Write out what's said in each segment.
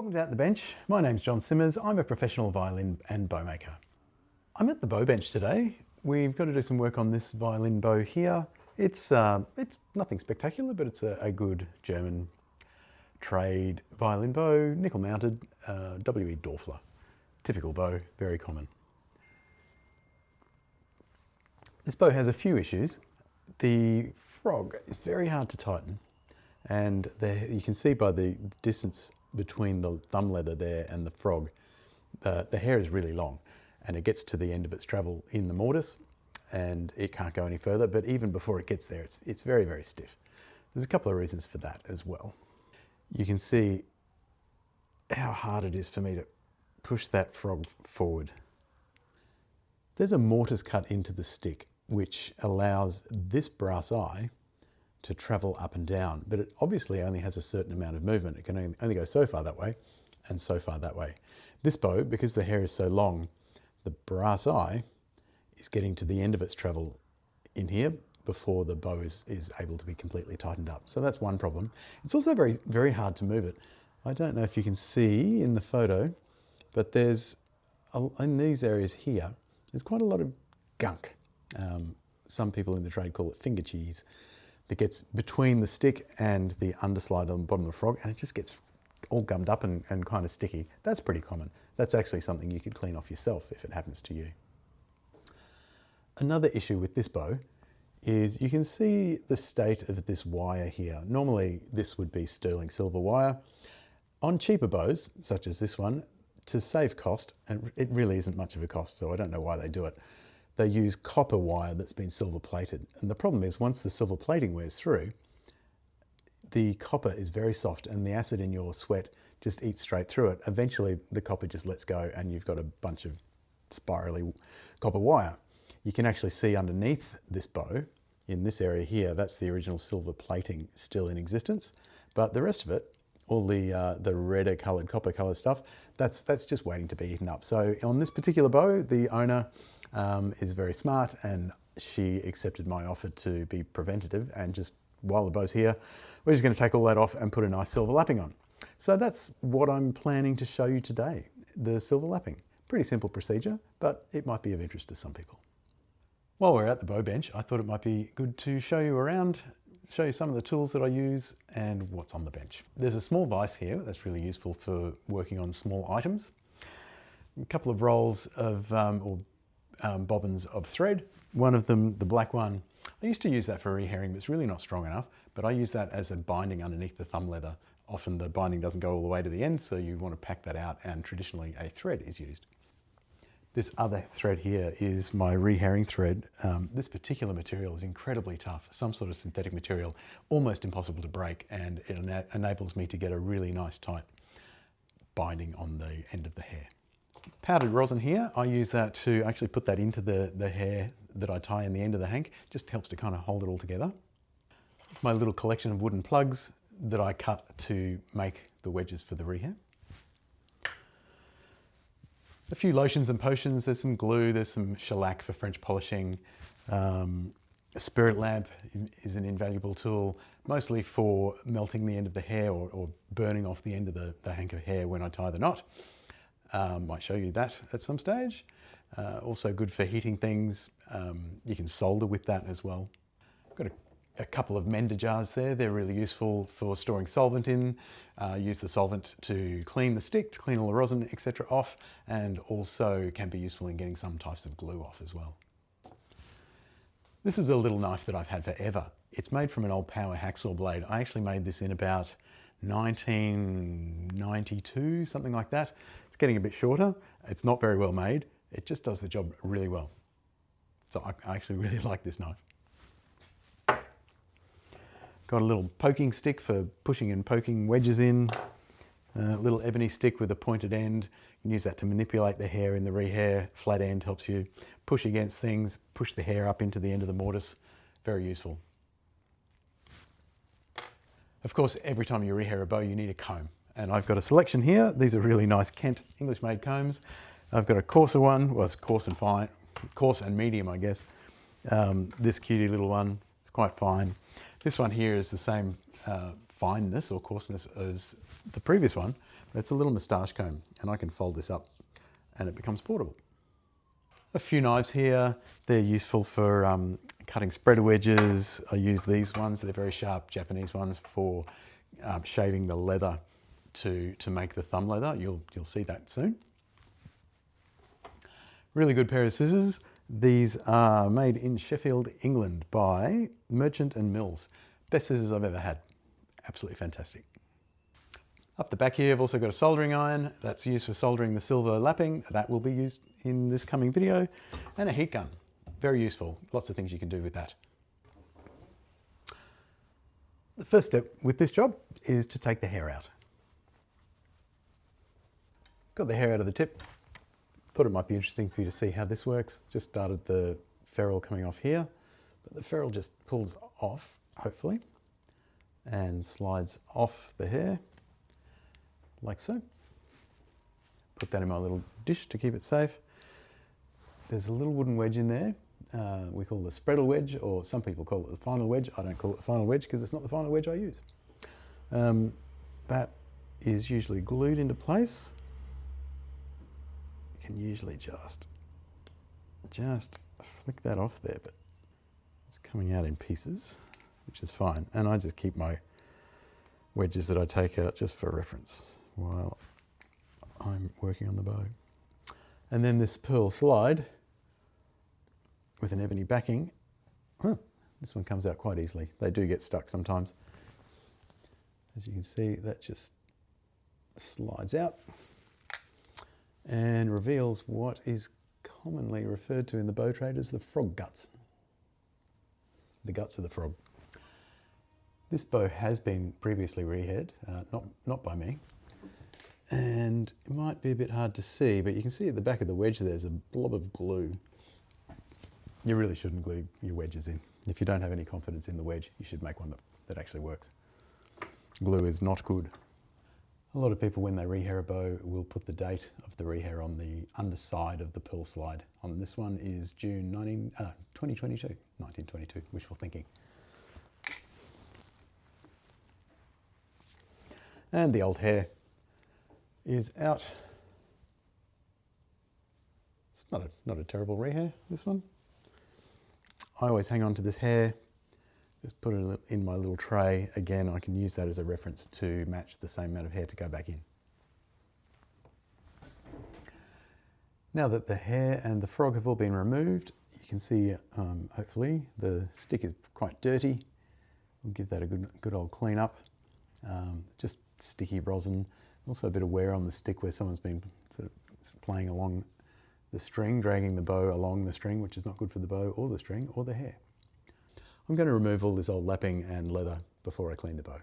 Welcome to At the Bench. My name's John Simmers. I'm a professional violin and bow maker. I'm at the bow bench today. We've got to do some work on this violin bow here. It's nothing spectacular, but it's a good German trade violin bow, nickel mounted, W.E. Dorfler. Typical bow, very common. This bow has a few issues. The frog is very hard to tighten, and you can see by the distance between the thumb leather there and the frog, the hair is really long, and it gets to the end of its travel in the mortise and it can't go any further, but even before it gets there, it's very, very stiff. There's a couple of reasons for that as well. You can see how hard it is for me to push that frog forward. There's a mortise cut into the stick which allows this brass eye to travel up and down, but it obviously only has a certain amount of movement. It can only go so far that way and so far that way. This bow, because the hair is so long, the brass eye is getting to the end of its travel in here before the bow is able to be completely tightened up. So that's one problem. It's also very, very hard to move it. I don't know if you can see in the photo, but there's, in these areas here, there's quite a lot of gunk. Some people in the trade call it finger cheese, that gets between the stick and the underslide on the bottom of the frog, and it just gets all gummed up and kind of sticky. That's pretty common. That's actually something you could clean off yourself if it happens to you. Another issue with this bow is you can see the state of this wire here. Normally this would be sterling silver wire. On cheaper bows, such as this one, to save cost, and it really isn't much of a cost, so I don't know why they do it, they use copper wire that's been silver plated. And the problem is once the silver plating wears through, the copper is very soft and the acid in your sweat just eats straight through it. Eventually the copper just lets go and you've got a bunch of spirally copper wire. You can actually see underneath this bow, in this area here, that's the original silver plating still in existence. But the rest of it, all the redder coloured, copper coloured stuff, that's just waiting to be eaten up. So on this particular bow, the owner is very smart, and she accepted my offer to be preventative, and just while the bow's here, we're just going to take all that off and put a nice silver lapping on. So that's what I'm planning to show you today, the silver lapping. Pretty simple procedure, but it might be of interest to some people. While we're at the bow bench, I thought it might be good to show you around, show you some of the tools that I use and what's on the bench. There's a small vise here that's really useful for working on small items. A couple of rolls of bobbins of thread. One of them, the black one, I used to use that for reherring, but it's really not strong enough, but I use that as a binding underneath the thumb leather. Often the binding doesn't go all the way to the end, so you want to pack that out, and traditionally a thread is used. This other thread here is my reherring thread. This particular material is incredibly tough, some sort of synthetic material, almost impossible to break, and it enables me to get a really nice tight binding on the end of the hair. Powdered rosin here, I use that to actually put that into the hair that I tie in the end of the hank. Just helps to kind of hold it all together. It's my little collection of wooden plugs that I cut to make the wedges for the rehair. A few lotions and potions, there's some glue, there's some shellac for French polishing. A spirit lamp is an invaluable tool, mostly for melting the end of the hair or burning off the end of the hank of hair when I tie the knot. Might show you that at some stage. Also good for heating things. You can solder with that as well. Got a couple of mender jars there. They're really useful for storing solvent in. Use the solvent to clean the stick, to clean all the rosin, etc. off, and also can be useful in getting some types of glue off as well. This is a little knife that I've had forever. It's made from an old power hacksaw blade. I actually made this in about 1992, something like that. It's getting a bit shorter. It's not very well made. It just does the job really well. So I actually really like this knife. Got a little poking stick for pushing and poking wedges in. A little ebony stick with a pointed end. You can use that to manipulate the hair in the rehair. Flat end helps you push against things, push the hair up into the end of the mortise. Very useful. Of course, every time you rehair a bow, you need a comb. And I've got a selection here. These are really nice Kent English-made combs. I've got a coarser one. Well, it's coarse and fine, coarse and medium, I guess. This cutie little one, it's quite fine. This one here is the same fineness or coarseness as the previous one, It's a little moustache comb, and I can fold this up and it becomes portable. A few knives here. They're useful for cutting spreader wedges. I use these ones. They're very sharp Japanese ones for shaving the leather to make the thumb leather. You'll see that soon. Really good pair of scissors. These are made in Sheffield, England by Merchant and Mills. Best scissors I've ever had. Absolutely fantastic. Up the back here, I've also got a soldering iron that's used for soldering the silver lapping. That will be used in this coming video. And a heat gun. Very useful. Lots of things you can do with that. The first step with this job is to take the hair out. Got the hair out of the tip. Thought it might be interesting for you to see how this works. Just started the ferrule coming off here, but the ferrule just pulls off, hopefully, and slides off the hair, like so. Put that in my little dish to keep it safe. There's a little wooden wedge in there. We call it the spreadle wedge, or some people call it the final wedge. I don't call it the final wedge because it's not the final wedge I use. That is usually glued into place. You can usually just flick that off there, but it's coming out in pieces, which is fine. And I just keep my wedges that I take out just for reference while I'm working on the bow. And then this pearl slide with an ebony backing. This one comes out quite easily. They do get stuck sometimes. As you can see, that just slides out and reveals what is commonly referred to in the bow trade as the frog guts. The guts of the frog. This bow has been previously rehaired, not by me. And it might be a bit hard to see, but you can see at the back of the wedge there's a blob of glue. You really shouldn't glue your wedges in. If you don't have any confidence in the wedge, you should make one that actually works. Glue is not good. A lot of people, when they rehair a bow, will put the date of the rehair on the underside of the pearl slide. On this one is June 1922, wishful thinking. And the old hair is out. It's not a terrible rehair, this one. I always hang on to this hair, just put it in my little tray. Again, I can use that as a reference to match the same amount of hair to go back in. Now that the hair and the frog have all been removed, you can see, hopefully, the stick is quite dirty. We'll give that a good old clean up. Just sticky rosin, also a bit of wear on the stick where someone's been sort of playing along the string, dragging the bow along the string, which is not good for the bow or the string or the hair. I'm going to remove all this old lapping and leather before I clean the bow.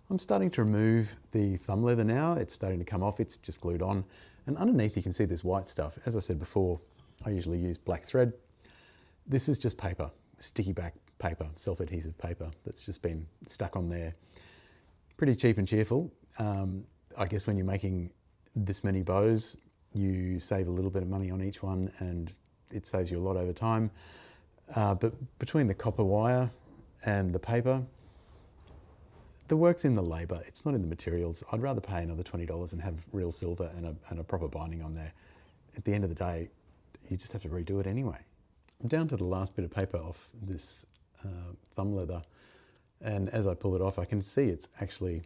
I'm starting to remove the thumb leather now. It's starting to come off, it's just glued on. And underneath you can see this white stuff. As I said before, I usually use black thread. This is just paper, sticky back paper, self-adhesive paper that's just been stuck on there. Pretty cheap and cheerful. I guess when you're making this many bows, you save a little bit of money on each one and it saves you a lot over time. But between the copper wire and the paper, the work's in the labour, it's not in the materials. I'd rather pay another $20 and have real silver and a proper binding on there. At the end of the day, you just have to redo it anyway. I'm down to the last bit of paper off this thumb leather, and as I pull it off, I can see it's actually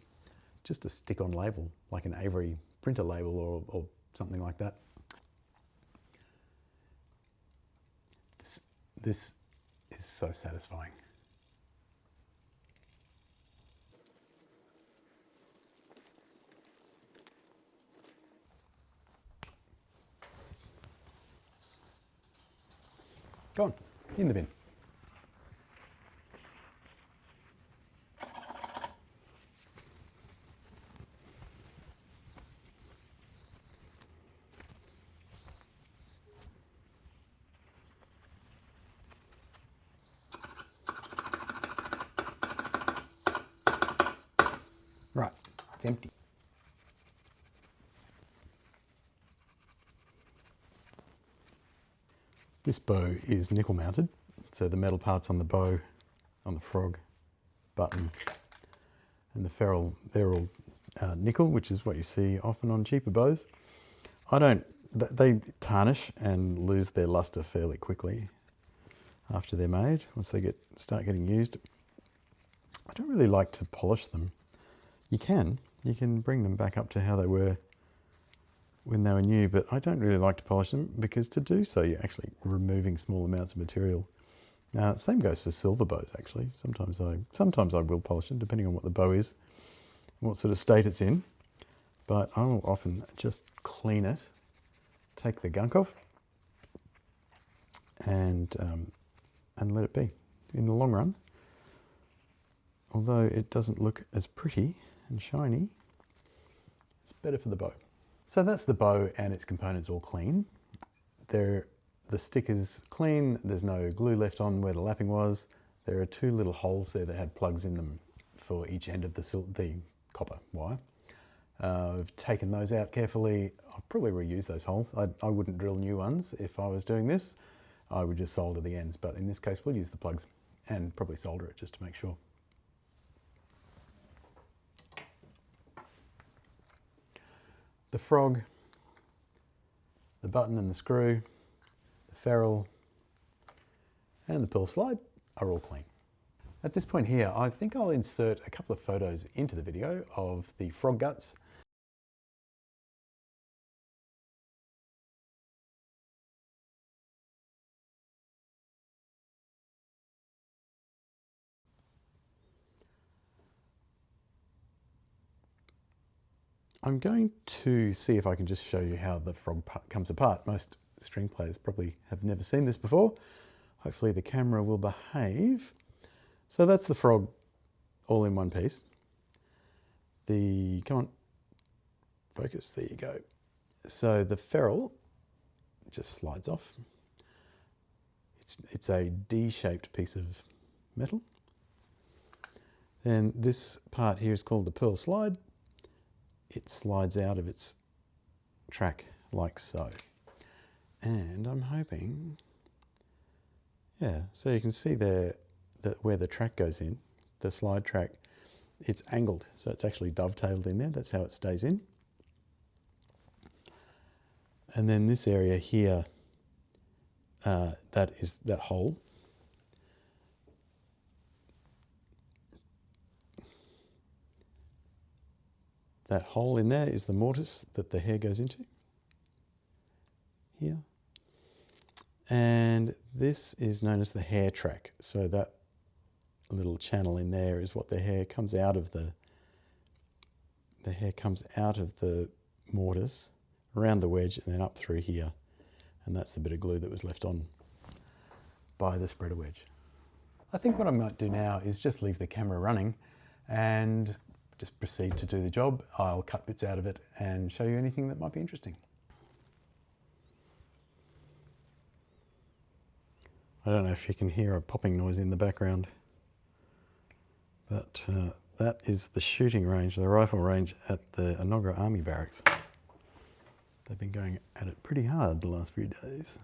just a stick-on label, like an Avery printer label or something like that. This is so satisfying. Go on, in the bin. Right, it's empty. This bow is nickel mounted, so the metal parts on the bow, on the frog, button, and the ferrule, they're all nickel, which is what you see often on cheaper bows. They tarnish and lose their luster fairly quickly after they're made, once they start getting used. I don't really like to polish them. You can bring them back up to how they were when they were new, but I don't really like to polish them, because to do so you're actually removing small amounts of material. Now, same goes for silver bows actually. Sometimes I will polish them depending on what the bow is, what sort of state it's in, but I will often just clean it, take the gunk off, and let it be. In the long run, although it doesn't look as pretty and shiny, it's better for the bow. So that's the bow and its components all clean. The stick is clean, there's no glue left on where the lapping was. There are two little holes there that had plugs in them for each end of the copper wire. I've taken those out carefully. I'll probably reuse those holes. I wouldn't drill new ones if I was doing this. I would just solder the ends, but in this case we'll use the plugs and probably solder it just to make sure. The frog, the button and the screw, the ferrule and the pearl slide are all clean. At this point here, I think I'll insert a couple of photos into the video of the frog guts. I'm going to see if I can just show you how the frog comes apart. Most string players probably have never seen this before. Hopefully the camera will behave. So that's the frog all in one piece. Come on, focus, there you go. So the ferrule just slides off. It's a D-shaped piece of metal. And this part here is called the pearl slide. It slides out of its track like so. And I'm hoping, yeah, so you can see there that where the track goes in, the slide track, it's angled, so it's actually dovetailed in there. That's how it stays in. And then this area here, that is that hole. That hole in there is the mortise that the hair goes into, here. And this is known as the hair track. So that little channel in there is what the hair comes out of the hair comes out of the mortise, around the wedge and then up through here. And that's the bit of glue that was left on by the spreader wedge. I think what I might do now is just leave the camera running and just proceed to do the job. I'll cut bits out of it and show you anything that might be interesting. I don't know if you can hear a popping noise in the background, but that is the shooting range, the rifle range at the Enoggera Army Barracks. They've been going at it pretty hard the last few days.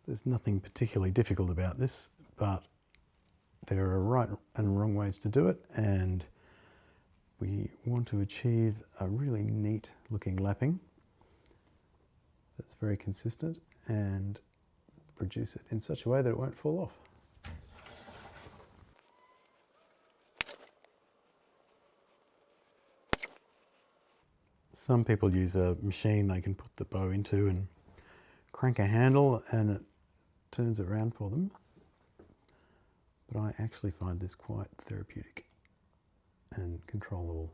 There's nothing particularly difficult about this, but there are right and wrong ways to do it, and we want to achieve a really neat looking lapping that's very consistent and produce it in such a way that it won't fall off. Some people use a machine they can put the bow into and crank a handle and it turns it around for them. but I actually find this quite therapeutic and controllable.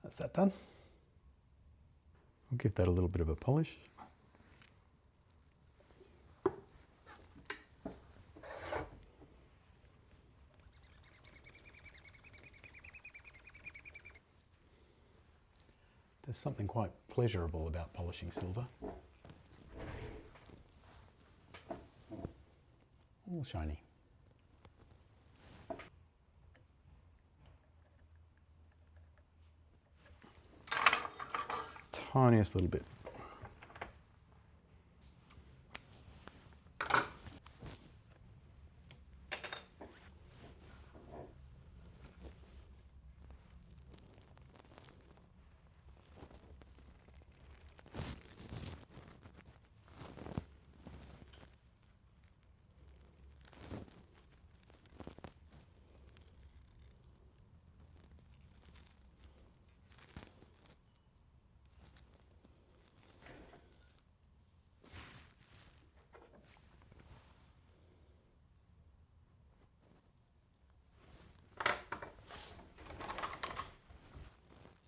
That's that done. I'll give that a little bit of a polish. There's something quite pleasurable about polishing silver. All shiny. Tiniest little bit.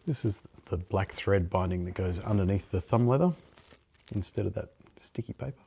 This is the black thread binding that goes underneath the thumb leather instead of that sticky paper.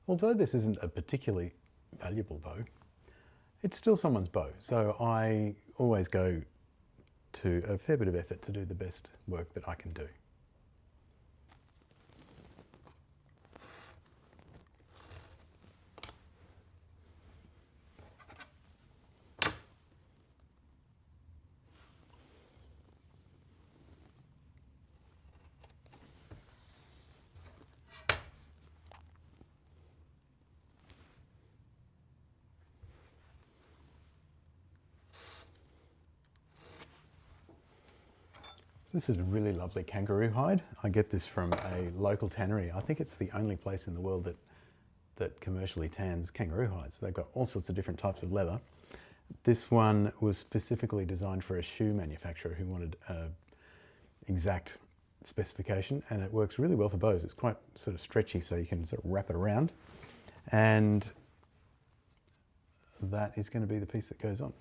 Although this isn't a particularly valuable bow, it's still someone's bow, so I always go to a fair bit of effort to do the best work that I can do. This is a really lovely kangaroo hide. I get this from a local tannery. I think it's the only place in the world that commercially tans kangaroo hides. They've got all sorts of different types of leather. This one was specifically designed for a shoe manufacturer who wanted an exact specification, and it works really well for bows. It's quite sort of stretchy, so you can sort of wrap it around. And that is going to be the piece that goes on.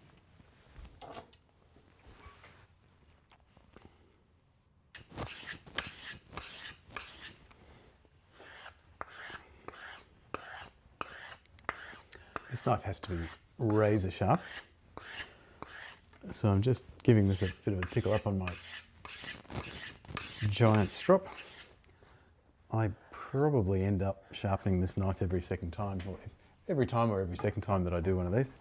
This knife has to be razor sharp, so I'm just giving this a bit of a tickle up on my giant strop. I probably end up sharpening this knife every second time, or every second time that I do one of these.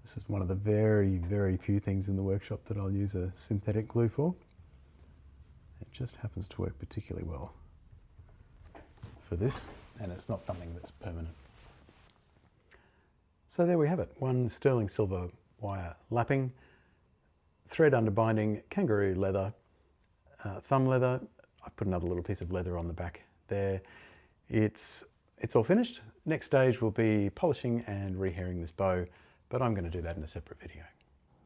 This is one of the very, very few things in the workshop that I'll use a synthetic glue for. It just happens to work particularly well for this, and it's not something that's permanent. So there we have it, one sterling silver wire lapping, thread underbinding, kangaroo leather, thumb leather. I've put another little piece of leather on the back there. It's all finished. Next stage will be polishing and rehairing this bow, but I'm going to do that in a separate video.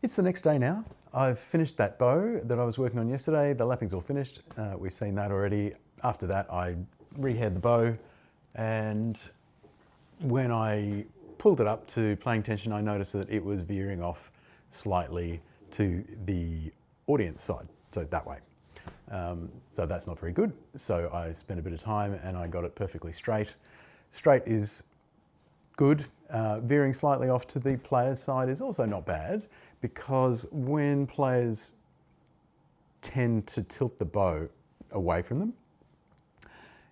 It's the next day now. I've finished that bow that I was working on yesterday. The lapping's all finished. We've seen that already. After that, I rehaired the bow, and when I pulled it up to playing tension, I noticed that it was veering off slightly to the audience side, so that way. So that's not very good. So I spent a bit of time and I got it perfectly straight. Straight is good. Veering slightly off to the player's side is also not bad, because when players tend to tilt the bow away from them,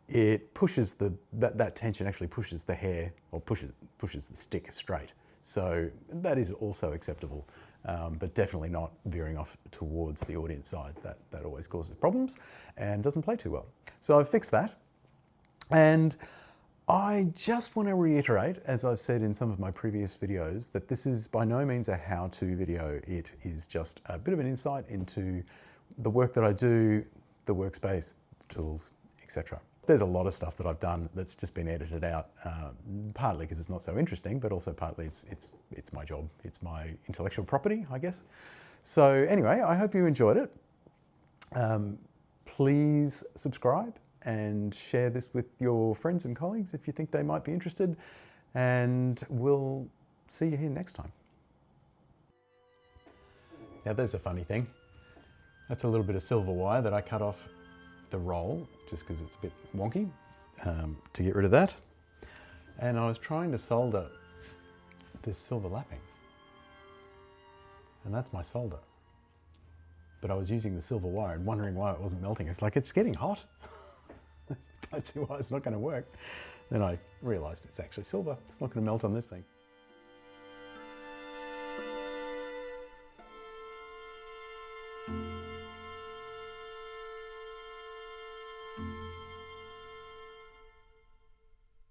it pushes that tension actually pushes the hair, or pushes the stick straight. So that is also acceptable, but definitely not veering off towards the audience side. That always causes problems and doesn't play too well. So I've fixed that. And I just want to reiterate, as I've said in some of my previous videos, that this is by no means a how-to video. It is just a bit of an insight into the work that I do, the workspace, the tools, etc. There's a lot of stuff that I've done that's just been edited out, partly because it's not so interesting, but also partly it's my job. It's my intellectual property, I guess. So anyway, I hope you enjoyed it. Please subscribe and share this with your friends and colleagues if you think they might be interested, and we'll see you here next time. Now there's a funny thing. That's a little bit of silver wire that I cut off the roll just because it's a bit wonky, to get rid of that. And I was trying to solder this silver lapping, and that's my solder. But I was using the silver wire and wondering why it wasn't melting. It's like, it's getting hot. Don't see why it's not going to work. Then I realized it's actually silver. It's not going to melt on this thing.